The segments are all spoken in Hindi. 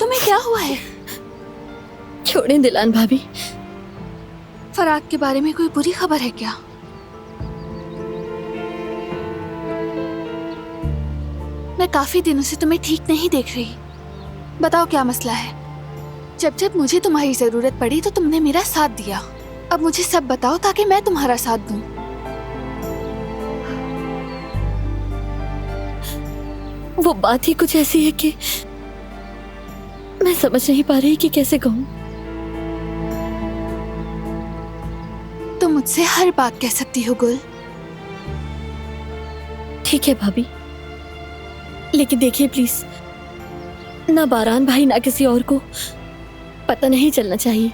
तुम्हें क्या हुआ है? छोड़ें दिलान भाभी। फराग के बारे में कोई बुरी खबर है क्या? मैं काफी दिनों से तुम्हें ठीक नहीं देख रही। बताओ क्या मसला है? जब जब मुझे तुम्हारी जरूरत पड़ी तो तुमने मेरा साथ दिया। अब मुझे सब बताओ ताकि मैं तुम्हारा साथ दूं। वो बात ही कुछ ऐसी है कि मैं समझ नहीं पा रही कि कैसे कहूँ। तुम मुझसे हर बात कह सकती हो गुल। ठीक है भाभी, लेकिन देखिए प्लीज, ना बारान भाई ना किसी और को पता नहीं चलना चाहिए।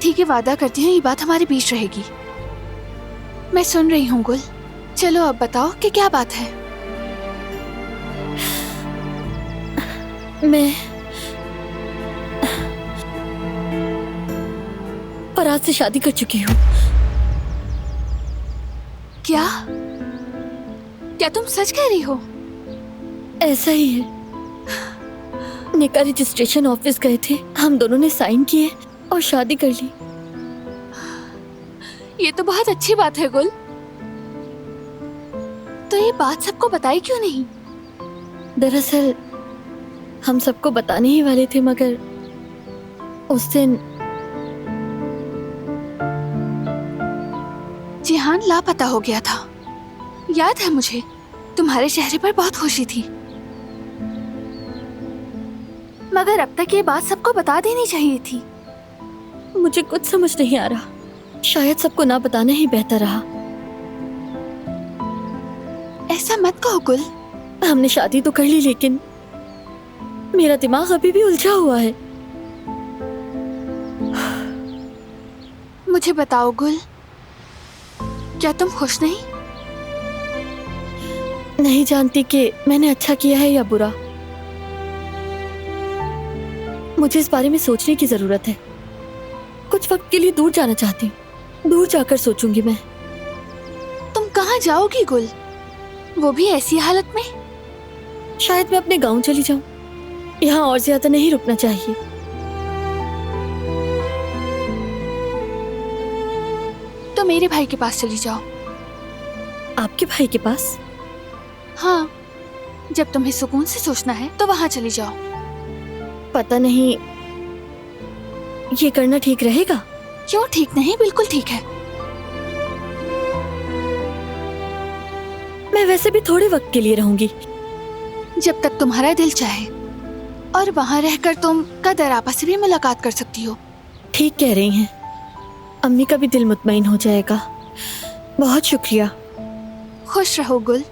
ठीक है, वादा करती हूँ ये बात हमारे बीच रहेगी। मैं सुन रही हूँ गुल। चलो अब बताओ कि क्या बात है। मैं फराज से शादी कर चुकी हूँ। क्या? क्या तुम सच कह रही हो? ऐसा ही है। निकाह रजिस्ट्रेशन ऑफिस गए थे, हम दोनों ने साइन किए और शादी कर ली। ये तो बहुत अच्छी बात है गुल। तो ये बात सबको बताई क्यों नहीं? दरअसल हम सबको बताने ही वाले थे, मगर उस दिन जिहान लापता हो गया था। याद है मुझे, तुम्हारे चेहरे पर बहुत खुशी थी। मगर अब तक ये बात सबको बता देनी चाहिए थी। मुझे कुछ समझ नहीं आ रहा। शायद सबको ना बताना ही बेहतर रहा। ऐसा मत कहो गुल। हमने शादी तो कर ली, लेकिन मेरा दिमाग अभी भी उलझा हुआ है। मुझे बताओ गुल, क्या तुम खुश नहीं? नहीं जानती कि मैंने अच्छा किया है या बुरा। मुझे इस बारे में सोचने की जरूरत है। कुछ वक्त के लिए दूर जाना चाहती हूँ। दूर जाकर सोचूंगी मैं। तुम कहाँ जाओगी गुल, वो भी ऐसी हालत में? शायद मैं अपने गांव चली जाऊं। यहाँ और ज्यादा नहीं रुकना चाहिए। तो मेरे भाई के पास चली जाओ। आपके भाई के पास? हाँ, जब तुम्हें सुकून से सोचना है तो वहाँ चली जाओ। पता नहीं ये करना ठीक रहेगा। क्यों ठीक नहीं? बिल्कुल ठीक है। मैं वैसे भी थोड़े वक्त के लिए रहूंगी। जब तक तुम्हारा दिल चाहे, और वहाँ रहकर तुम कदर आपस से भी मुलाकात कर सकती हो। ठीक कह रही हैं। अम्मी का भी दिल मुतमईन हो जाएगा। बहुत शुक्रिया। खुश रहो गुल।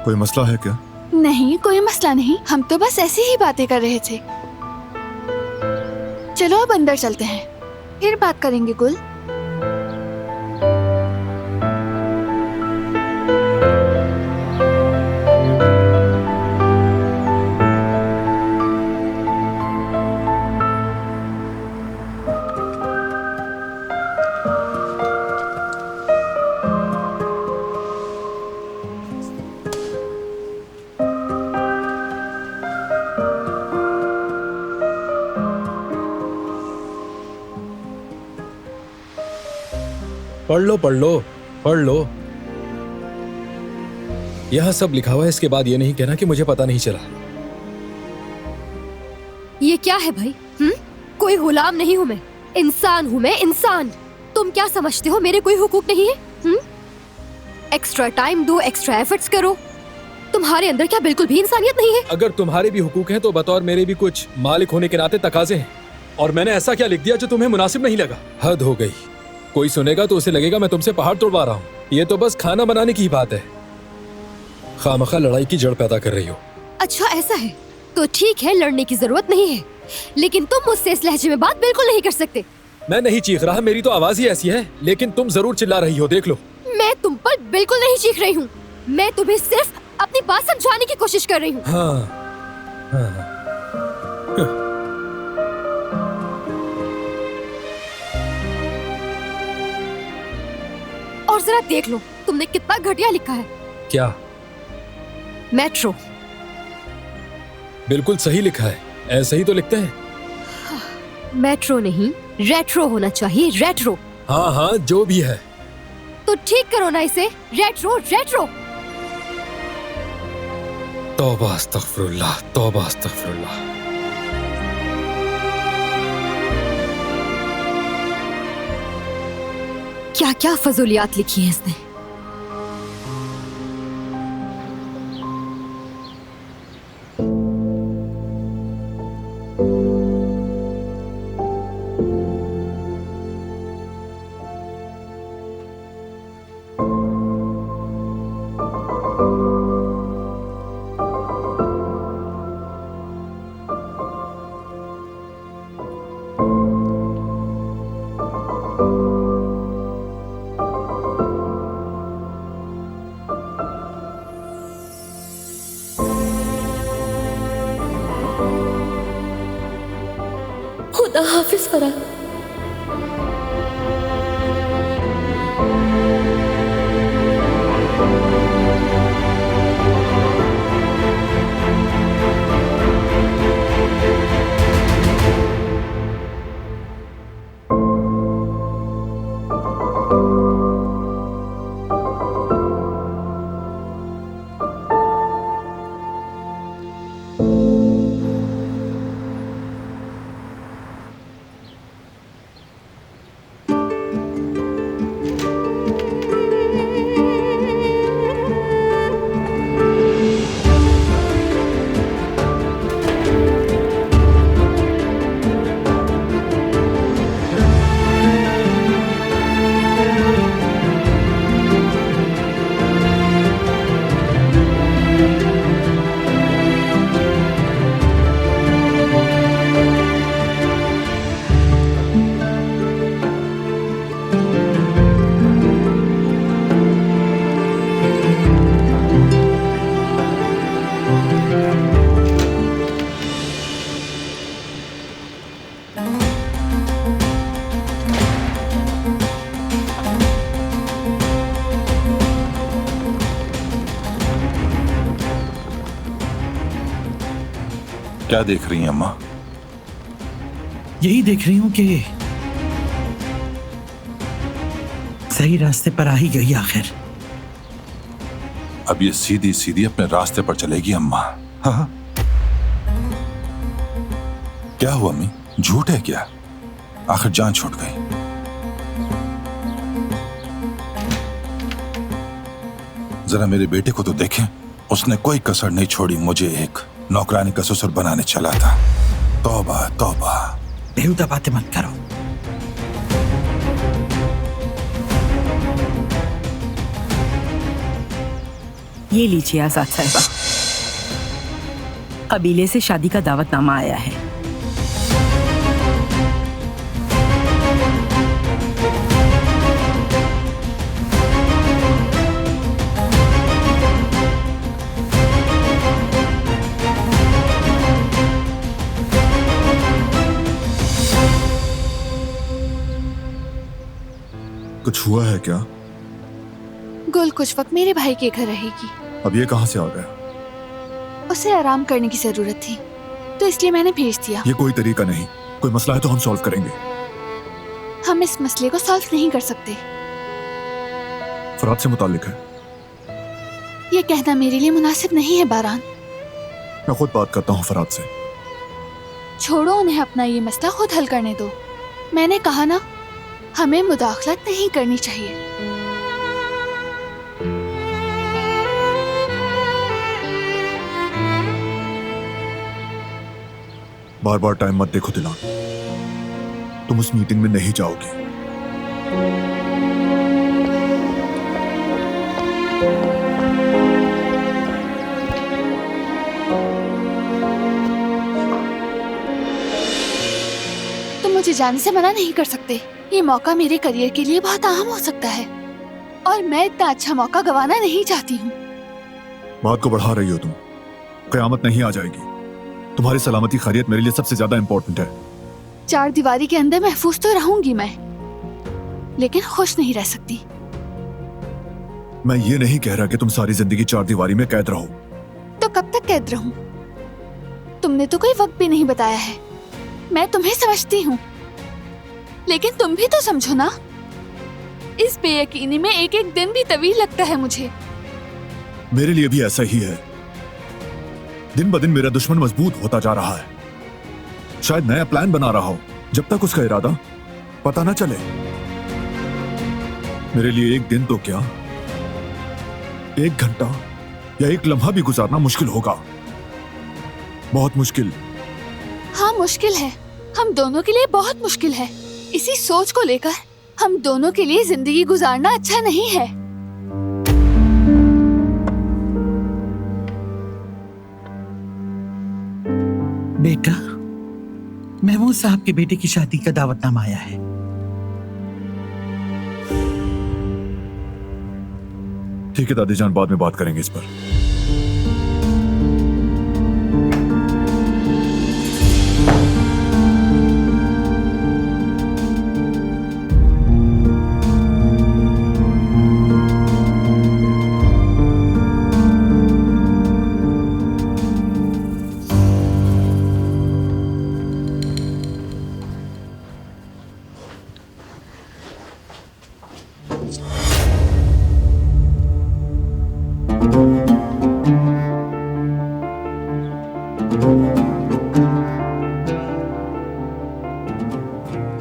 कोई मसला है क्या? नहीं, कोई मसला नहीं। हम तो बस ऐसी ही बातें कर रहे थे। चलो अब अंदर चलते हैं, फिर बात करेंगे गुल। पढ़ लो पढ़ लो पढ़ लो। यहाँ सब लिखा हुआ है, इसके बाद ये नहीं कहना कि मुझे पता नहीं चला। ये क्या है भाई? कोई गुलाम नहीं हूँ मैं, इंसान हूँ मैं, इंसान। तुम क्या समझते हो मेरे कोई हुकूक नहीं है? एक्स्ट्रा टाइम दो, एक्स्ट्रा एफर्ट्स करो। तुम्हारे अंदर क्या बिल्कुल भी इंसानियत नहीं है? अगर तुम्हारे भी हुकूक हैं तो बतौर मेरे भी कुछ मालिक होने के नाते तकाजे हैं। और मैंने ऐसा क्या लिख दिया जो तुम्हें मुनासिब नहीं लगा? हद हो गई। कोई सुनेगा तो उसे लगेगा मैं तुमसे पहाड़ तोड़वा रहा हूँ। ये तो बस खाना बनाने की ही बात है। खामखा लड़ाई की जड़ पैदा कर रही हो। अच्छा ऐसा है तो ठीक है, लड़ने की जरूरत नहीं है, लेकिन तुम मुझसे इस लहजे में बात बिल्कुल नहीं कर सकते। मैं नहीं चीख रहा, मेरी तो आवाज ही ऐसी है, लेकिन तुम जरूर चिल्ला रही हो, देख लो। मैं तुम पर बिल्कुल नहीं चीख रही हूँ, मैं तुम्हें सिर्फ अपनी बात समझाने की कोशिश कर रही हूँ। हाँ, हाँ। और जरा देख लो तुमने कितना घटिया लिखा है। क्या? मेट्रो। बिल्कुल सही लिखा है, ऐसे ही तो लिखते हैं। मेट्रो नहीं, रेट्रो होना चाहिए, रेट्रो। हाँ हाँ, जो भी है। तो ठीक करो ना इसे, रेट्रो रेट्रो। तौबा अस्तगफिरुल्लाह, तौबा अस्तगफिरुल्लाह। क्या क्या फजूलियात लिखी है इसने। खुदा हाफिज फरहान। क्या देख रही हैं अम्मा? यही देख रही हूं कि सही रास्ते पर आ ही गई आखिर। अब ये सीधी सीधी अपने रास्ते पर चलेगी अम्मा। हाँ। क्या हुआ अम्मी? झूठ है क्या? आखिर जान छूट गई। जरा मेरे बेटे को तो देखें, उसने कोई कसर नहीं छोड़ी मुझे एक नौकरानी का ससुर बनाने चला था। तौबा तौबा। बेहुदा बातें मत करो। ये लीजिए आजाद साहिबा, कबीले से शादी का दावतनामा आया है। कुछ हुआ है क्या? गुल कुछ वक्त मेरे भाई के घर रहेगी। अब ये कहां से आ गया? उसे आराम करने की जरूरत थी तो इसलिए मैंने भेज दिया। ये कोई तरीका नहीं। कोई मसला है तो हम सॉल्व करेंगे। हम इस मसले को सॉल्व नहीं कर सकते। फराद से मुताल्लिक है। ये कहना मेरे लिए मुनासिब नहीं है बारान। मैं खुद बात करता हूँ फराद से। छोड़ो उन्हें अपना ये मसला खुद हल करने दो। मैंने कहा ना, हमें मुदाखलत नहीं करनी चाहिए। बार बार टाइम मत देखो दिलान, तुम उस मीटिंग में नहीं जाओगी। तुम मुझे जाने से मना नहीं कर सकते। ये मौका मेरे करियर के लिए बहुत अहम हो सकता है और मैं इतना अच्छा मौका गंवाना नहीं चाहती हूँ। बात को बढ़ा रही हो तुम। कयामत नहीं आ जाएगी। तुम्हारी सलामती खैरियत मेरे लिए सबसे ज्यादा इंपॉर्टेंट है। चार दीवारी के अंदर महफूज तो रहूंगी मैं, लेकिन खुश नहीं रह सकती। मैं ये नहीं कह रहा कि तुम सारी जिंदगी चार दीवारी में कैद रहो। तो कब तक कैद रहूं? तुमने तो कोई वक्त भी नहीं बताया है। मैं तुम्हें समझती हूँ, लेकिन तुम भी तो समझो ना। इस बेयकीनी में एक एक दिन भी तवील लगता है मुझे। मेरे लिए भी ऐसा ही है। दिन ब दिन मेरा दुश्मन मजबूत होता जा रहा है। शायद नया प्लान बना रहा हो, जब तक उसका इरादा पता ना चले। मेरे लिए एक दिन तो क्या, एक घंटा या एक लम्हा भी गुजारना मुश्किल होगा, बहुत मुश्किल। हाँ, मुश्किल है। हम दोनों के लिए बहुत मुश्किल है। इसी सोच को लेकर हम दोनों के लिए जिंदगी गुजारना अच्छा नहीं है। बेटा, महमूद साहब के बेटे की शादी का दावतनामा आया है। ठीक है दादी जान, बाद में बात करेंगे इस पर।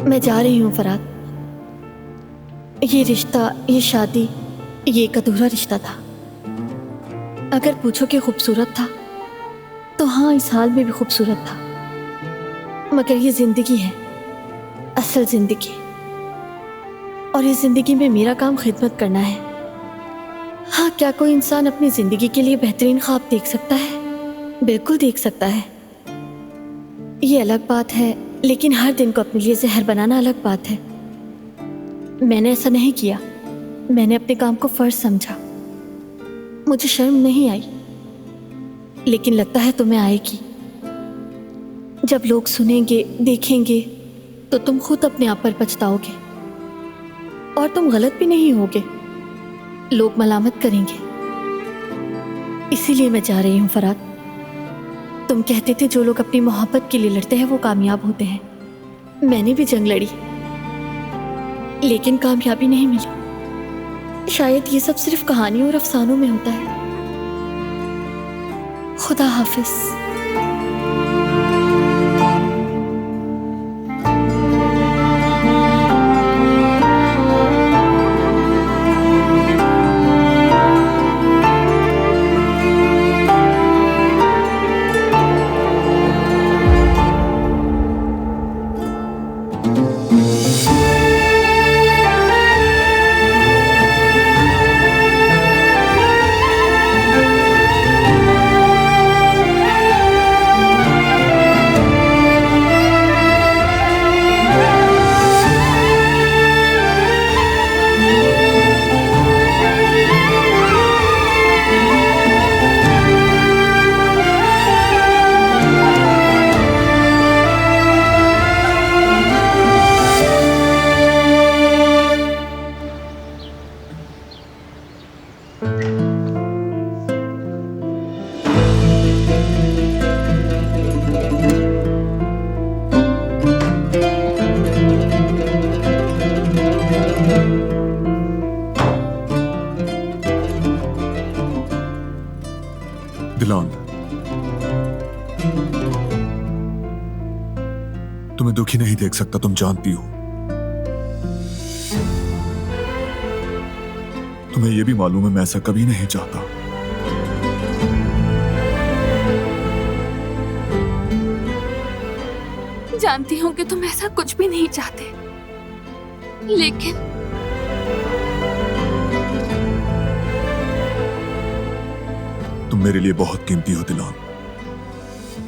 मैं जा रही हूँ फराद। ये रिश्ता, ये शादी, ये एक अधूरा रिश्ता था। अगर पूछो कि खूबसूरत था, तो हाँ, इस हाल में भी खूबसूरत था। मगर ये जिंदगी है, असल जिंदगी। और इस जिंदगी में मेरा काम खिदमत करना है। हाँ, क्या कोई इंसान अपनी जिंदगी के लिए बेहतरीन ख्वाब देख सकता है? बिल्कुल देख सकता है। ये अलग बात है, लेकिन हर दिन को अपने लिए जहर बनाना अलग बात है। मैंने ऐसा नहीं किया। मैंने अपने काम को फर्ज समझा। मुझे शर्म नहीं आई, लेकिन लगता है तुम्हें आएगी। जब लोग सुनेंगे, देखेंगे, तो तुम खुद अपने आप पर पछताओगे। और तुम गलत भी नहीं होगे, लोग मलामत करेंगे। इसीलिए मैं जा रही हूँ फराद। तुम कहते थे जो लोग अपनी मोहब्बत के लिए लड़ते हैं वो कामयाब होते हैं। मैंने भी जंग लड़ी, लेकिन कामयाबी नहीं मिली। शायद ये सब सिर्फ कहानियों और अफसानों में होता है। खुदा हाफिज। दिलान, तुम्हें दुखी नहीं देख सकता, तुम जानती हो। तुम्हें यह भी मालूम है मैं ऐसा कभी नहीं चाहता। जानती हूँ कि तुम ऐसा कुछ भी नहीं चाहते, लेकिन तुम मेरे लिए बहुत कीमती हो दिलान,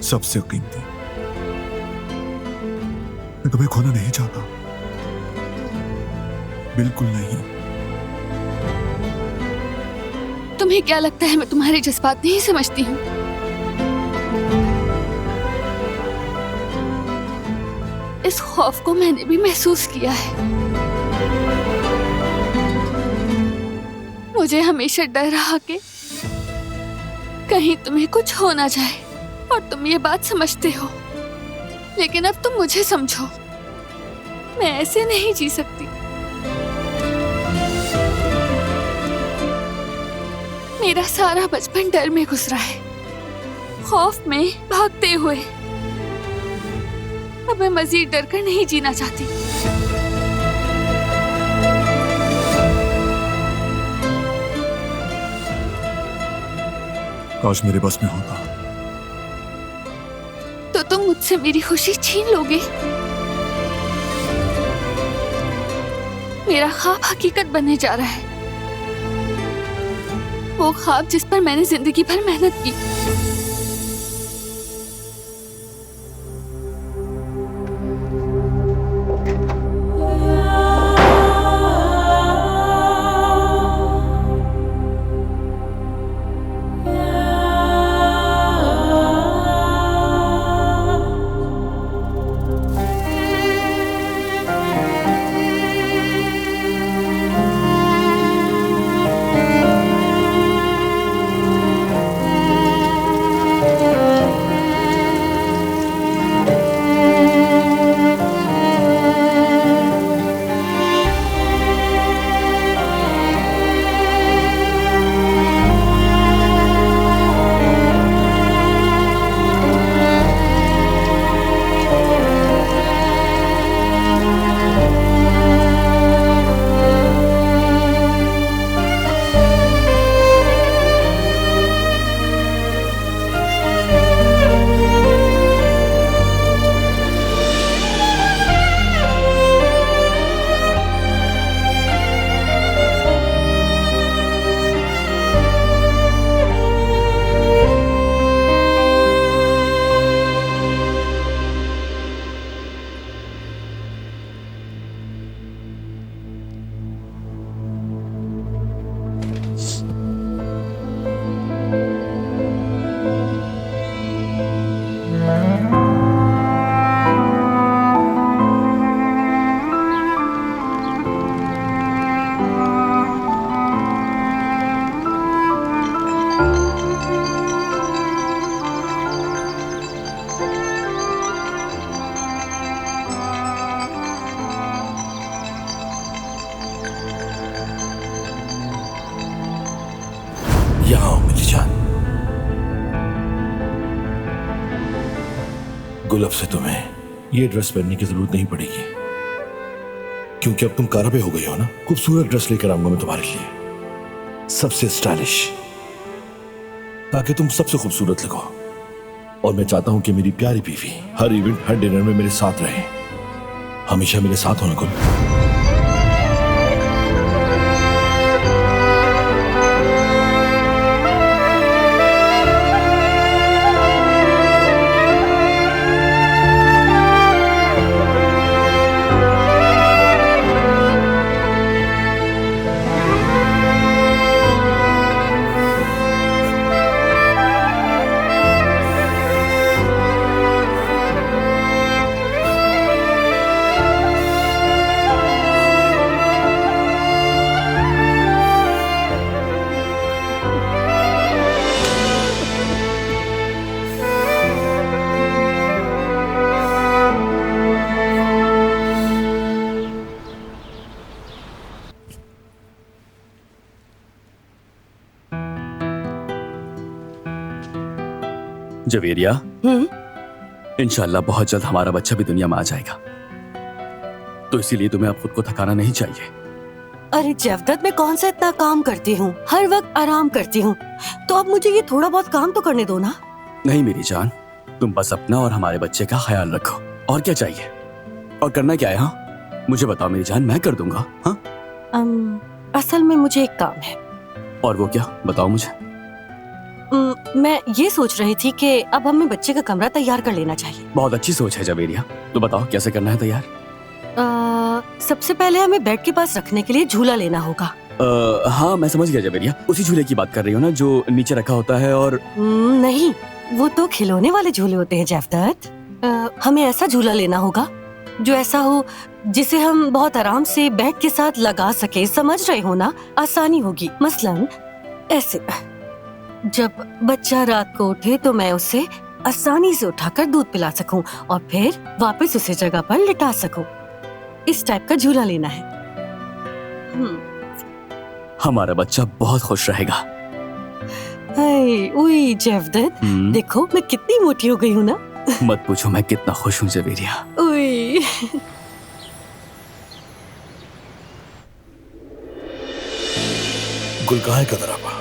सबसे कीमती। मैं तुम्हें खोना नहीं चाहता, बिल्कुल नहीं। तुम्हें क्या लगता है मैं तुम्हारे जज्बात नहीं समझती हूँ? इस खौफ को मैंने भी महसूस किया है। मुझे हमेशा डर रहा कि कहीं तुम्हें कुछ हो ना जाए, और तुम ये बात समझते हो। लेकिन अब तुम मुझे समझो, मैं ऐसे नहीं जी सकती। मेरा सारा बचपन डर में गुजरा है, खौफ में भागते हुए। अब मैं मजीद डर कर नहीं जीना चाहती। काश मेरे बस में होता। तो तुम मुझसे मेरी खुशी छीन लोगे। मेरा ख्वाब हकीकत बनने जा रहा है, वो ख्वाब जिस पर मैंने जिंदगी भर मेहनत की। यहाँ आओ मेरी जान। गुल, अब से तुम्हें ये ड्रेस पहनने की जरूरत नहीं पड़ेगी, क्योंकि अब तुम कारबे हो गई हो ना। खूबसूरत ड्रेस लेकर आऊंगा मैं तुम्हारे लिए, सबसे स्टाइलिश, ताकि तुम सबसे खूबसूरत लगो। और मैं चाहता हूं कि मेरी प्यारी बीवी हर इवेंट, हर डिनर में मेरे साथ रहे, हमेशा मेरे साथ होना। गुल, जवेरिया, इंशाल्लाह बहुत जल्द हमारा बच्चा भी दुनिया में आ जाएगा, तो इसीलिए तुम्हें अब खुद को थकाना नहीं चाहिए। अरे जवदत, मैं कौन सा इतना काम करती हूँ, हर वक्त आराम करती हूँ, तो अब मुझे ये थोड़ा बहुत काम तो करने दो ना। नहीं मेरी जान, तुम बस अपना और हमारे बच्चे का ख्याल रखो, और क्या चाहिए। और करना क्या है? हाँ मुझे बताओ मेरी जान, मैं कर दूंगा। हाँ असल में मुझे एक काम है। और वो क्या, बताओ मुझे। मैं ये सोच रही थी कि अब हमें बच्चे का कमरा तैयार कर लेना चाहिए। बहुत अच्छी सोच है जवेरिया, तो बताओ कैसे करना है तैयार। सबसे पहले हमें बेड के पास रखने के लिए झूला लेना होगा। हाँ मैं समझ गया जवेरिया, उसी झूले की बात कर रही हो ना जो नीचे रखा होता है। और नहीं, वो तो खिलौने वाले झूले होते हैं जवदत। हमें ऐसा झूला लेना होगा जो ऐसा हो जिसे हम बहुत आराम से बेड के साथ लगा सके, समझ रहे हो ना? आसानी होगी। मसलन ऐसे, जब बच्चा रात को उठे तो मैं उसे आसानी से उठाकर दूध पिला सकूं और फिर वापस उसे जगह पर लिटा सकूं। इस टाइप का झूला लेना है। हमारा बच्चा बहुत खुश रहेगा। उई जेवदत, देखो मैं कितनी मोटी हो गई हूँ ना। मत पूछो मैं कितना खुश हूँ जवेरिया। उई। गुल कहाँ है कदर आपा?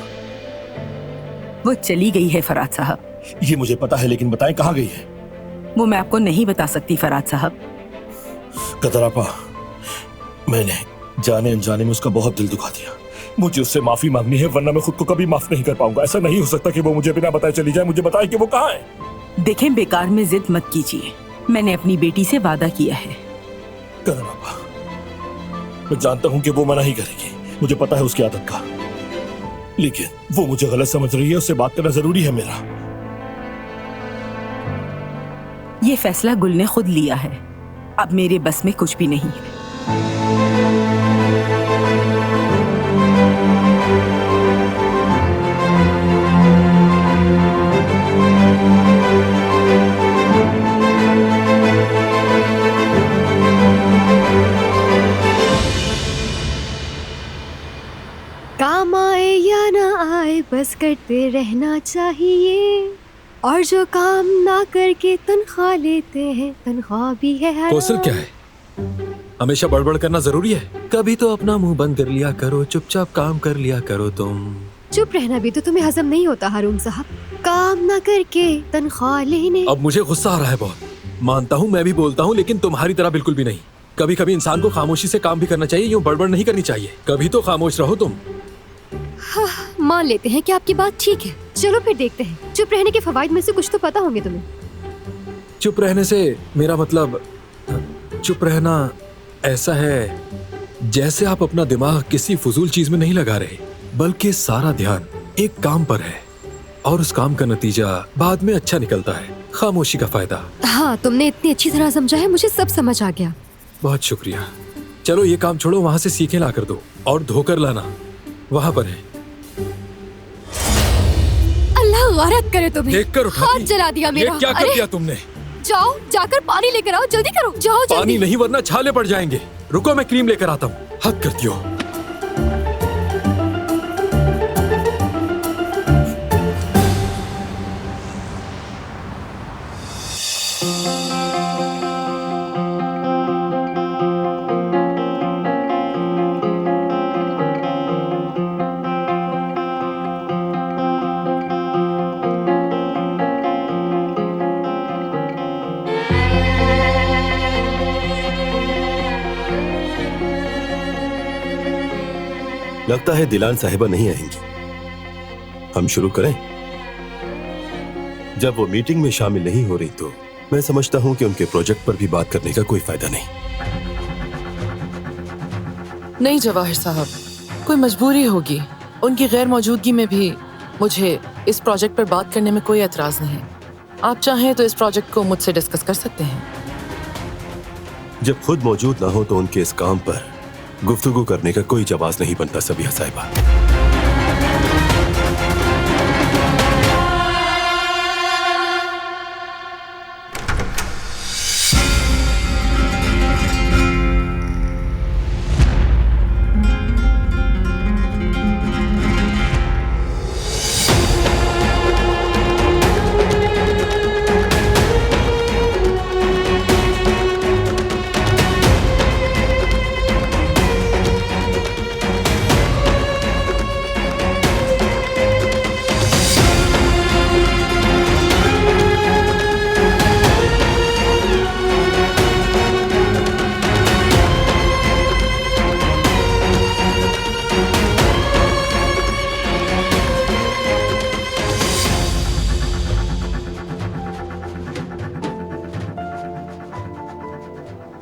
वो चली गई है फराद साहब। ये मुझे पता है, लेकिन बताएं कहाँ गई है? वो मैं आपको नहीं बता सकती फराद साहब। कदर आपा, मैंने जाने अनजाने में उसका बहुत दिल दुखा दिया। मुझे उससे माफी मांगनी है, वरना मैं खुद को कभी माफ नहीं कर पाऊंगा। ऐसा नहीं हो सकता कि वो मुझे बिना बताए चली जाए। मुझे बताए कि वो कहाँ है। देखें, बेकार में जिद मत कीजिए। मैंने अपनी बेटी से वादा किया है। कदर आपा, मैं जानता हूँ कि वो मना ही करेगी, मुझे पता है उसकी आदत का, लेकिन वो मुझे गलत समझ रही है। उससे बात करना जरूरी है मेरा। ये फैसला गुल ने खुद लिया है, अब मेरे बस में कुछ भी नहीं है। काम आए या ना आए बस करते रहना चाहिए, और जो काम ना करके तनख्वाह लेते हैं, तनख्वाह भी है हराम। कौशल क्या है? हमेशा बड़बड़ करना जरूरी है? कभी तो अपना मुंह बंद कर लिया करो, चुपचाप काम कर लिया करो। तुम चुप रहना भी तो तुम्हें हजम नहीं होता हारून साहब। काम ना करके तनख्वाह लेने। अब मुझे गुस्सा आ रहा है बहुत। मानता हूँ मैं भी बोलता हूँ, लेकिन तुम्हारी तरह बिल्कुल भी नहीं। कभी कभी इंसान को खामोशी से काम भी करना चाहिए, यूँ बड़बड़ नहीं करनी चाहिए। कभी तो खामोश रहो तुम। हाँ, मान लेते हैं कि आपकी बात ठीक है। चलो फिर देखते हैं, चुप रहने के फवाइद में से कुछ तो पता होंगे तुम्हें। चुप रहने से मेरा मतलब, चुप रहना ऐसा है जैसे आप अपना दिमाग किसी फजूल चीज में नहीं लगा रहे, बल्कि सारा ध्यान एक काम पर है और उस काम का नतीजा बाद में अच्छा निकलता है। खामोशी का फायदा। हाँ, तुमने इतनी अच्छी तरह समझा है, मुझे सब समझ आ गया। बहुत शुक्रिया। चलो ये काम छोड़ो, वहाँ से सीखे ला कर दो और धोकर लाना, वहाँ पर है। अल्लाह गारत करे तुम्हें। देखकर उठा हाथ जला दिया मेरा। ये क्या कर दिया तुमने? जाओ, जाकर पानी लेकर आओ, जल्दी करो, जाओ जल्दी। पानी नहीं, वरना छाले पड़ जाएंगे। रुको, मैं क्रीम लेकर आता हूँ। हद करती हो। लगता है दिलान साहिबा नहीं आएंगी। हम शुरू करें? जब वो मीटिंग में शामिल नहीं हो रही तो मैं समझता हूं कि उनके प्रोजेक्ट पर भी बात करने का कोई फायदा नहीं। नहीं जवाहिर साहब, कोई मजबूरी होगी। उनकी गैर मौजूदगी में भी मुझे इस प्रोजेक्ट पर बात करने में कोई एतराज नहीं। आप चाहें तो इस प्रोजेक्ट को मुझसे डिस्कस कर सकते हैं। जब खुद मौजूद ना हो तो उनके इस काम पर गुफ्तगू करने का कोई जवाब नहीं बनता सबिहा साहिबा।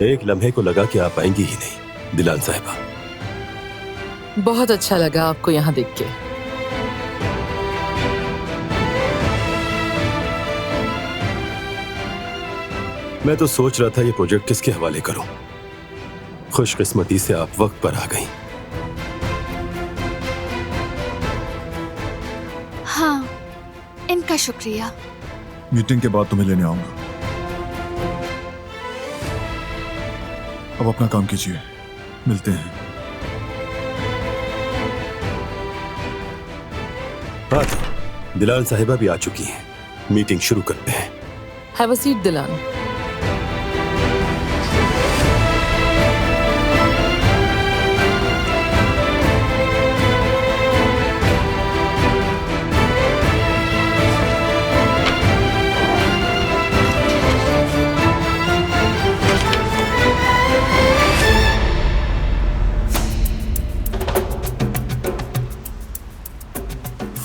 एक लम्हे को लगा कि आप आएंगी ही नहीं दिलान साहिबा। बहुत अच्छा लगा आपको यहाँ देख के। मैं तो सोच रहा था ये प्रोजेक्ट किसके हवाले करूं। खुशकिस्मती से आप वक्त पर आ गई। हाँ, इनका शुक्रिया। मीटिंग के बाद तुम्हें लेने आऊंगा। अब अपना काम कीजिए, मिलते हैं। हाँ, दिलान साहिबा भी आ चुकी हैं। मीटिंग शुरू करते हैं। हैव अ सीट दिलान।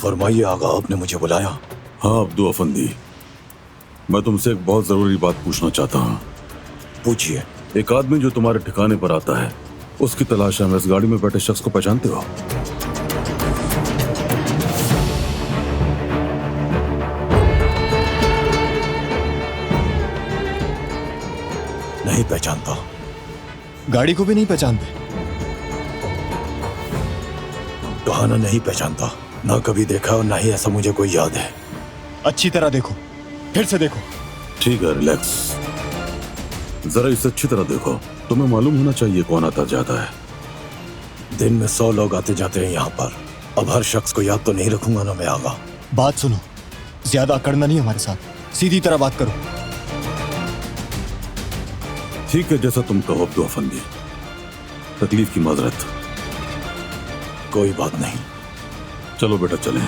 फरमाइए आगा, आपने मुझे बुलाया। हाँ अब्दू अफंदी, मैं तुमसे एक बहुत जरूरी बात पूछना चाहता हूँ। पूछिए। एक आदमी जो तुम्हारे ठिकाने पर आता है, उसकी तलाश में इस गाड़ी में बैठे शख्स को पहचानते हो? नहीं पहचानता। गाड़ी को भी नहीं पहचानते? कहा ना, नहीं पहचानता। ना कभी देखा और ना ही ऐसा मुझे कोई याद है। अच्छी तरह देखो, फिर से देखो। ठीक है, रिलैक्स। जरा इसे अच्छी तरह देखो। तुम्हें मालूम होना चाहिए कौन आता जाता है। दिन में 100 लोग आते जाते हैं यहाँ पर। अब हर शख्स को याद तो नहीं रखूंगा ना मैं आगा। बात सुनो, ज्यादा अकड़ना नहीं हमारे साथ, सीधी तरह बात करो। ठीक है, जैसा तुम कहो अब्दू अफंदी। तकलीफ की माजरत। कोई बात नहीं। चलो बेटा चलें।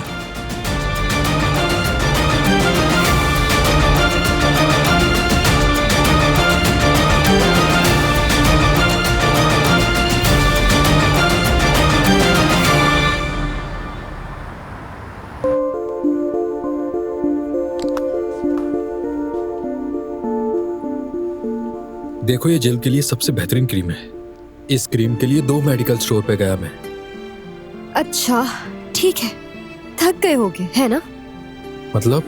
देखो, ये जेल के लिए सबसे बेहतरीन क्रीम है। इस क्रीम के लिए 2 मेडिकल स्टोर पे गया मैं। अच्छा ठीक है, थक गए होगे है ना? मतलब?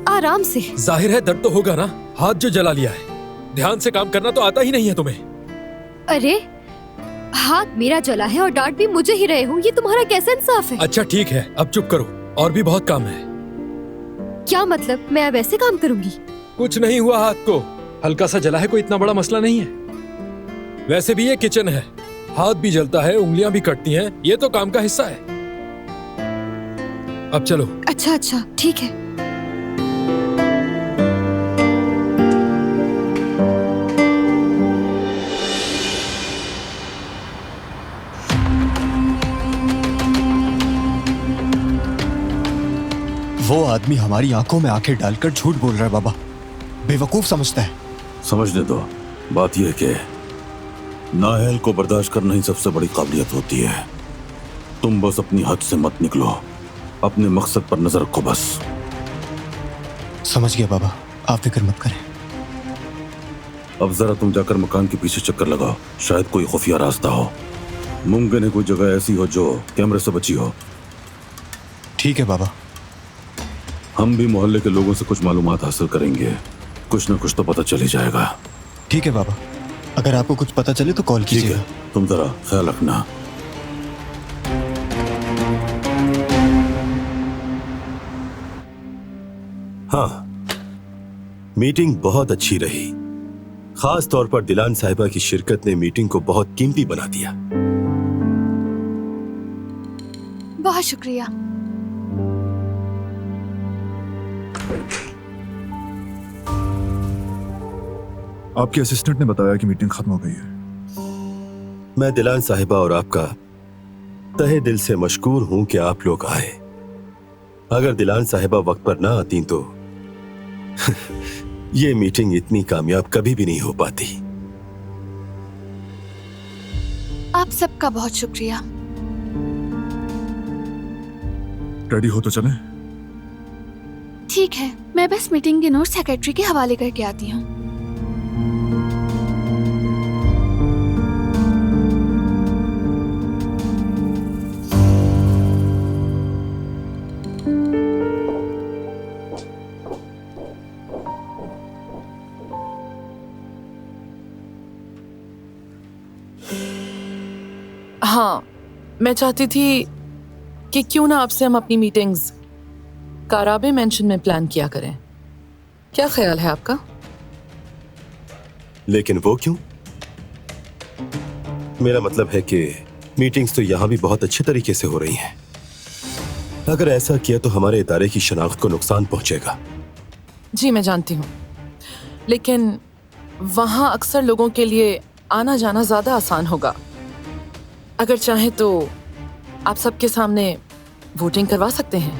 आराम से। जाहिर है दर्द तो होगा ना, हाथ जो जला लिया है। ध्यान से काम करना तो आता ही नहीं है तुम्हें। अरे हाथ मेरा जला है और डांट भी मुझे ही रहे हो, ये तुम्हारा कैसा इंसाफ है? अच्छा ठीक है, अब चुप करो, और भी बहुत काम है। क्या मतलब, मैं अब ऐसे काम करूंगी? कुछ नहीं हुआ, हाथ को हल्का सा जला है, कोई इतना बड़ा मसला नहीं है। वैसे भी ये किचन है, हाथ भी जलता है, उंगलियां भी कटती हैं, ये तो काम का हिस्सा है। अब चलो। अच्छा अच्छा ठीक है। वो आदमी हमारी आंखों में आंखें डालकर झूठ बोल रहा है बाबा, बेवकूफ समझता है। समझने दो, बात यह है कि नाअहल को बर्दाश्त करना ही सबसे बड़ी काबिलियत होती है। तुम बस अपनी हद से मत निकलो, अपने मकसद पर नजर रखो बस। समझ गया बाबा, आप फिक्र मत करें। अब जरा तुम जाकर मकान के पीछे चक्कर लगाओ, शायद कोई खुफिया रास्ता हो। मुमकिन है कोई जगह ऐसी हो जो कैमरे से बची हो। ठीक है बाबा। हम भी मोहल्ले के लोगों से कुछ मालूमात हासिल करेंगे, कुछ न कुछ तो पता चल ही जाएगा। ठीक है बाबा, अगर आपको कुछ पता चले तो कॉल कीजिएगा। ठीक है, तुम जरा ख्याल रखना। हाँ, मीटिंग बहुत अच्छी रही। खास तौर पर दिलान साहिबा की शिरकत ने मीटिंग को बहुत कीमती बना दिया। बहुत शुक्रिया। आपके असिस्टेंट ने बताया कि मीटिंग खत्म हो गई है। मैं दिलान साहिबा और आपका तहे दिल से मशकूर हूं कि आप लोग आए। अगर दिलान साहिबा वक्त पर ना आती तो ये मीटिंग इतनी कामयाब कभी भी नहीं हो पाती। आप सबका बहुत शुक्रिया। रेडी हो तो चलें? ठीक है, मैं बस मीटिंग के नोट सेक्रेटरी के हवाले करके आती हूँ। हाँ, मैं चाहती थी कि क्यों ना आपसे हम अपनी मीटिंग्स काराबे मेंशन में प्लान किया करें। क्या ख्याल है आपका? लेकिन वो क्यों? मेरा मतलब है कि मीटिंग्स तो यहां भी बहुत अच्छे तरीके से हो रही हैं। अगर ऐसा किया तो हमारे इदारे की शनाख्त को नुकसान पहुंचेगा। जी मैं जानती हूँ, लेकिन वहां अक्सर लोगों के लिए आना जाना ज्यादा आसान होगा। अगर चाहें तो आप सबके सामने वोटिंग करवा सकते हैं।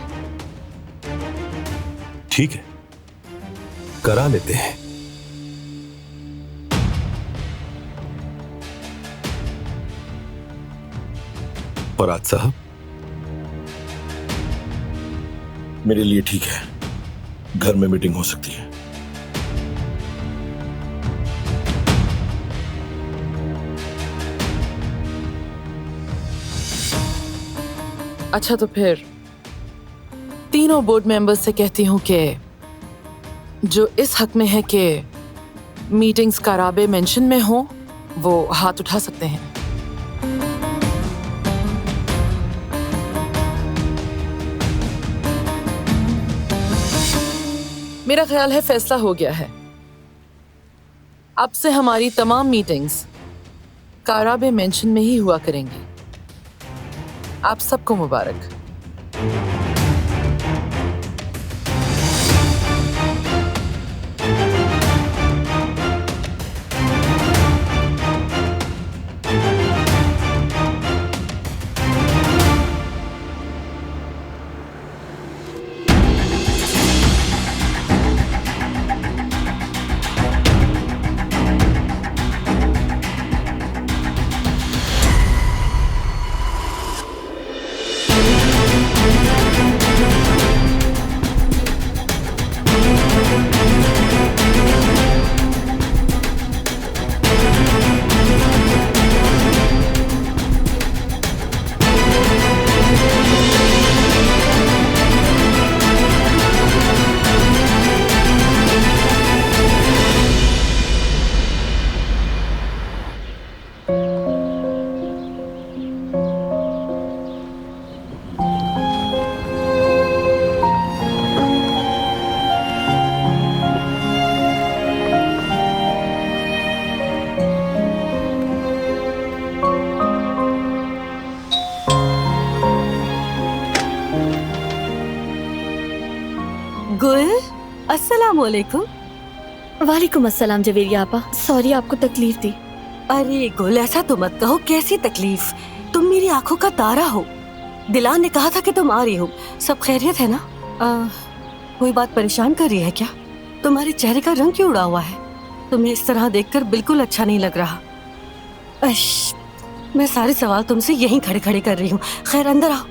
ठीक है, करा लेते हैं। फराद साहब, मेरे लिए ठीक है, घर में मीटिंग हो सकती है। अच्छा, तो फिर तीनों बोर्ड मेंबर्स से कहती हूँ कि जो इस हक में है कि मीटिंग्स काराबे मेंशन में हो, वो हाथ उठा सकते हैं। मेरा ख्याल है फैसला हो गया है। अब से हमारी तमाम मीटिंग्स काराबे मेंशन में ही हुआ करेंगी। आप सबको मुबारक। गुल, अस्सलाम वालेकुम। वालेकुम अस्सलाम जवेरिया आपा, सॉरी आपको तकलीफ दी। अरे गुल, ऐसा तो मत कहो। कैसी तकलीफ? तुम मेरी आंखों का तारा हो। दिलान ने कहा था कि तुम आ रही हो। सब खैरियत है ना? कोई बात परेशान कर रही है क्या? तुम्हारे चेहरे का रंग क्यों उड़ा हुआ है? तुम्हें इस तरह देखकर बिल्कुल अच्छा नहीं लग रहा। मैं सारे सवाल तुमसे यहीं खड़े खड़े कर रही हूँ। खैर, अंदर आओ।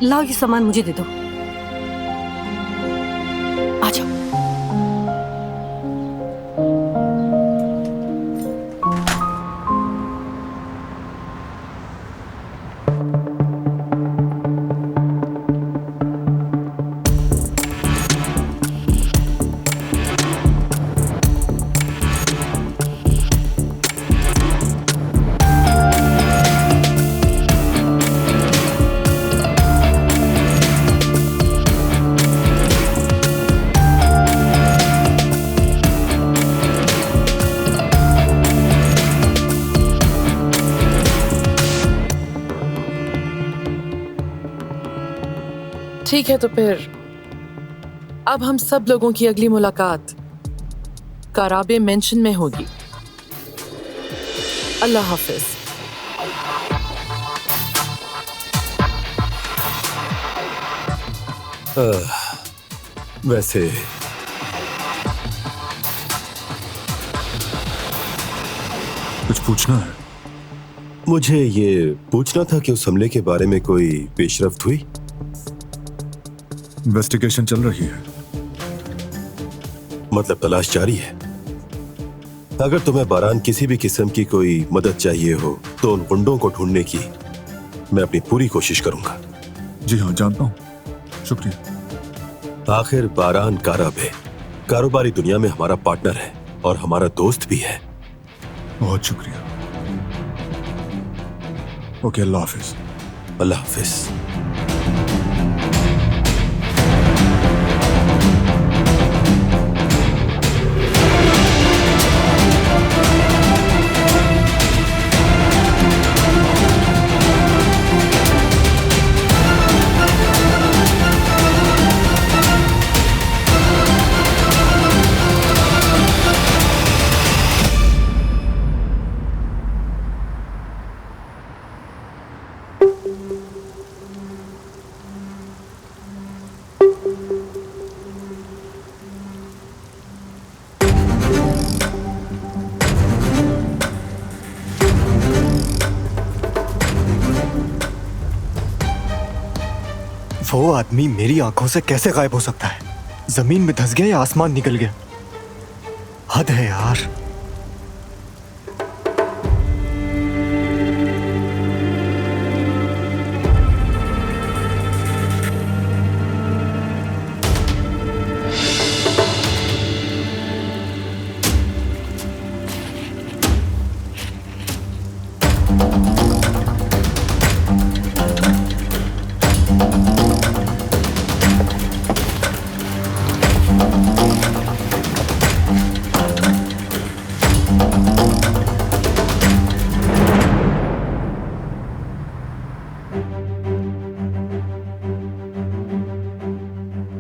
लाओ, ये सामान मुझे दे दो। आ जाओ। ठीक है, तो फिर अब हम सब लोगों की अगली मुलाकात काराबे मेंशन में होगी। अल्लाह हाफिज। वैसे कुछ पूछना है? मुझे ये पूछना था कि उस हमले के बारे में कोई पेशरफ्त हुई? इन्वेस्टिगेशन चल रही है। मतलब तलाश जारी है। अगर तुम्हें बारान किसी भी किस्म की कोई मदद चाहिए हो तो उन गुंडों को ढूंढने की मैं अपनी पूरी कोशिश करूंगा। जी हाँ, जानता हूँ। शुक्रिया। आखिर बारान काराबे कारोबारी दुनिया में हमारा पार्टनर है और हमारा दोस्त भी है। बहुत शुक्रिया। ओके, अल्लाह हाफिज। अल्लाह हाफिज। वो आदमी मेरी आंखों से कैसे गायब हो सकता है? जमीन में धंस गया या आसमान निकल गया? हद है यार।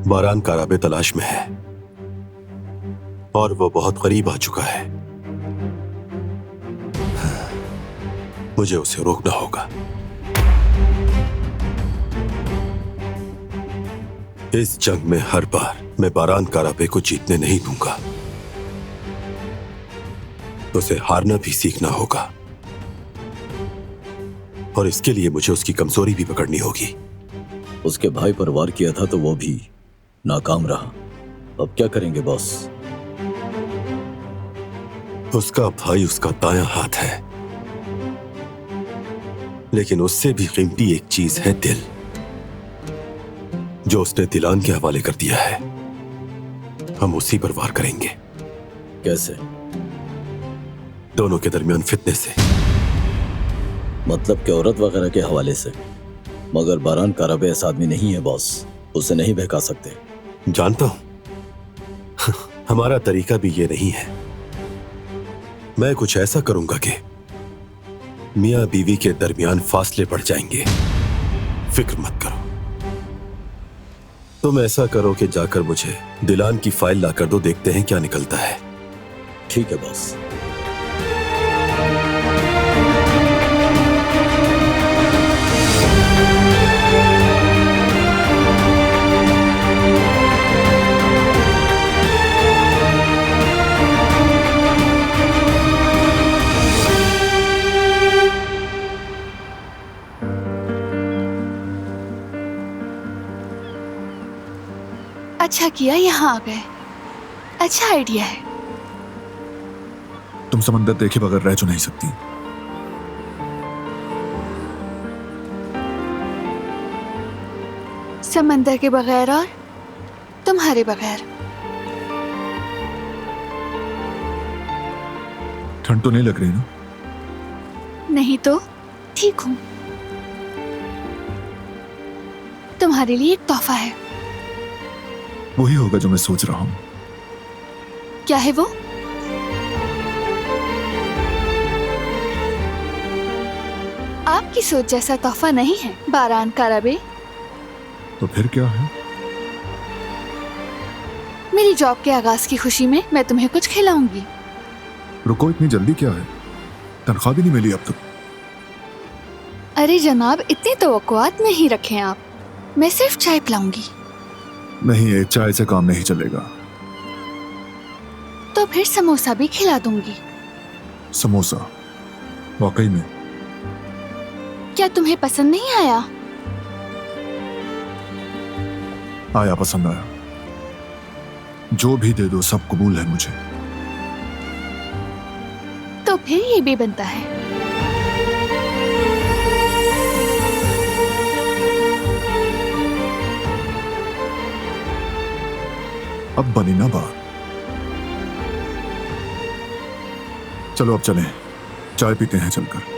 बारान काराबे तलाश में है और वो बहुत करीब आ चुका है। मुझे उसे रोकना होगा। इस जंग में हर बार मैं बारान काराबे को जीतने नहीं दूंगा। उसे हारना भी सीखना होगा और इसके लिए मुझे उसकी कमजोरी भी पकड़नी होगी। उसके भाई पर वार किया था तो वो भी नाकाम रहा। अब क्या करेंगे बॉस? उसका भाई उसका दायां हाथ है, लेकिन उससे भी कीमती एक चीज है दिल, जो उसने दिलान के हवाले कर दिया है। हम उसी पर वार करेंगे। कैसे? दोनों के दरमियान फितने से। मतलब कि औरत वगैरह के हवाले से? मगर बारान काराबे ऐसा आदमी नहीं है बॉस, उसे नहीं बहका सकते। जानता हूं, हमारा तरीका भी ये नहीं है। मैं कुछ ऐसा करूंगा कि मियां बीवी के दरमियान फासले बढ़ जाएंगे। फिक्र मत करो। तुम ऐसा करो कि जाकर मुझे दिलान की फाइल लाकर दो, देखते हैं क्या निकलता है। ठीक है बॉस। अच्छा किया यहाँ आ गए। अच्छा आइडिया है। तुम समंदर देखे बगैर रह जो नहीं सकती। समंदर के बगैर और तुम्हारे बगैर। ठंड तो नहीं लग रही ना? नहीं तो ठीक हूं। तुम्हारे लिए एक तोहफा है। वही होगा जो मैं सोच रहा हूं। क्या है वो? आपकी सोच जैसा तोहफा नहीं है बारान काराबे। तो फिर क्या है? मेरी जॉब के आगाज की खुशी में मैं तुम्हें कुछ खिलाऊंगी। रुको, इतनी जल्दी क्या है? तनख्वाह भी नहीं मिली अब तक। अरे जनाब, इतनी तवक्कुआत नहीं रखें आप। मैं सिर्फ चाय पिलाऊंगी। नहीं, एक चाय से काम नहीं चलेगा। तो फिर समोसा भी खिला दूंगी। समोसा? वाकई में? क्या तुम्हें पसंद नहीं आया? आया, पसंद आया। जो भी दे दो सब कबूल है मुझे। तो फिर ये भी बनता है। अब बनी ना बात। चलो अब चलें, चाय पीते हैं चलकर।